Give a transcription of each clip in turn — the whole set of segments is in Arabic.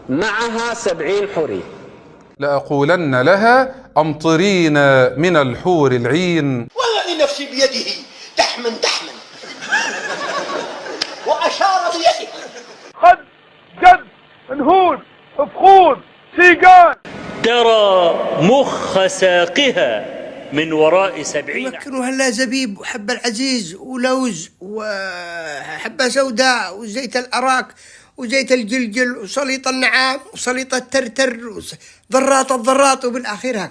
معها 70 حورية. لأقولن لها أمطرين من الحور العين. والذي نفسي بيده دحما دحما وأشار بيده خد جد نهود فخود سيقان ترى مخ ساقها من وراء 70. يمكنوا هلا زبيب وحب العزيز ولوز وحبة سوداء وزيت الأراك وزيت الجلجل وسليط النعام وسليط الترتر وضراط الضراط، وبالأخير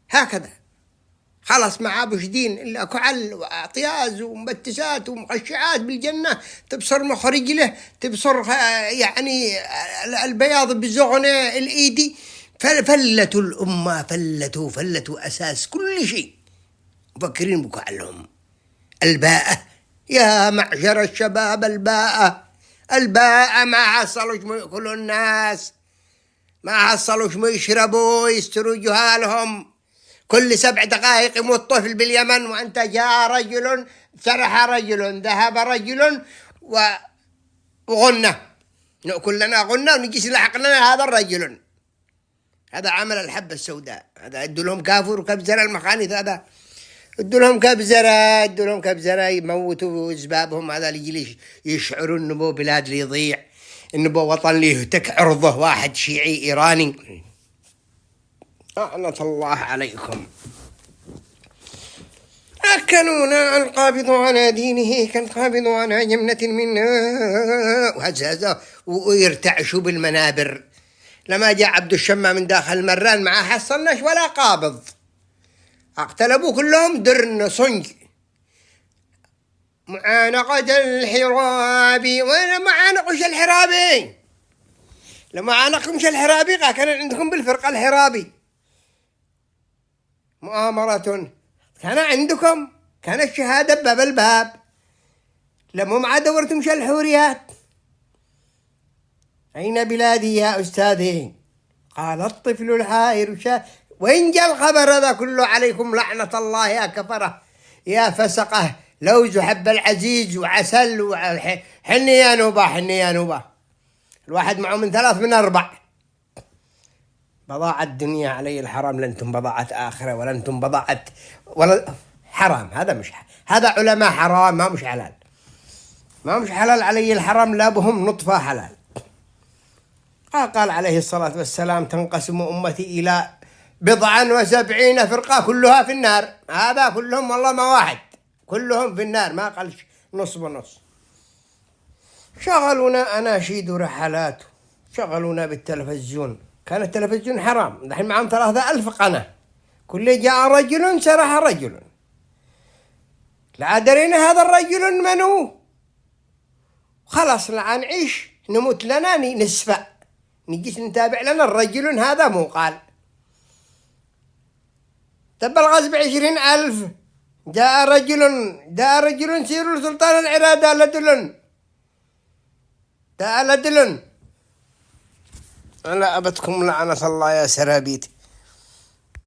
هكذا خلاص مع أبو شدين إلا كعل وأطياز ومبتسات ومخشعات بالجنة، تبصر مخرج له، تبصر يعني البياض بالزغنة الإيدي. فلتوا الأمة، فلتوا أساس كل شيء، مفكرين بكعلهم. الباءة يا معشر الشباب، الباءة ما حصلوش ما يأكلوا الناس، ما حصلوش ما يشربوا يستروا جهالهم. كل 7 دقائق يموت طفل باليمن، وأنت جاء رجل سرح رجل ذهب رجل وغنى، نأكل لنا غنى ونجيس لحق لنا هذا الرجل. هذا عمل الحبة السوداء، هذا ادوا لهم كافور وكبزرة المخانث، هذا ادوا لهم كبزرة يموتوا اسبابهم. هذا اللي يشعروا انه بلاد اللي يضيع، انه وطن اللي يهتك عرضه واحد شيعي ايراني. لعنة الله عليكم. أكلونا القابض على دينه كالقابض على جمنة منا، وهزازة ويرتعشوا بالمنابر. لما جاء عبد الشمام من داخل المران معه حصلناش ولا قابض، اقتلبوا كلهم درن صنج. معانقة الحرابي، وين معانقش الحرابي؟ لما عانقكمش الحرابي كان عندكم بالفرقة الحرابي مؤامرة، كان عندكم، كان الشهادة باب الباب. لما ما دورتمش الحوريات. أين بلادي يا أستاذي؟ قال الطفل الحائر وإن جاء الخبر هذا كله عليكم لعنة الله يا كفرة يا فسقة. لوز حب العزيز وعسل وحني يا نوبة. الواحد معه من 3 من 4. بضاعة الدنيا علي الحرام، لأنتم بضاعة آخرة ولا أنتم بضاعة ولا حرام. هذا مش هذا علماء حرام، ما مش حلال، ما مش حلال علي الحرام، لا بهم نطفة حلال. قال عليه الصلاة والسلام تنقسم أمتي إلى 70 فرقة كلها في النار. هذا كلهم والله ما واحد، كلهم في النار، ما قال نص بنص. شغلونا أناشيد رحلات، شغلونا بالتلفزيون. كان التلفزيون حرام، نحن معهم 3000 قناة، كل جاء رجل سرح رجل، لا درينا هذا الرجل من هو. خلاص لا نعيش نموت لنا نسفأ، نجيش نتابع لنا الرجل هذا مو قال. تب الغزب 20,000. جاء رجل سير سلطان العرادة لدلن. أنا أبتكم لعنة الله يا سرابيت.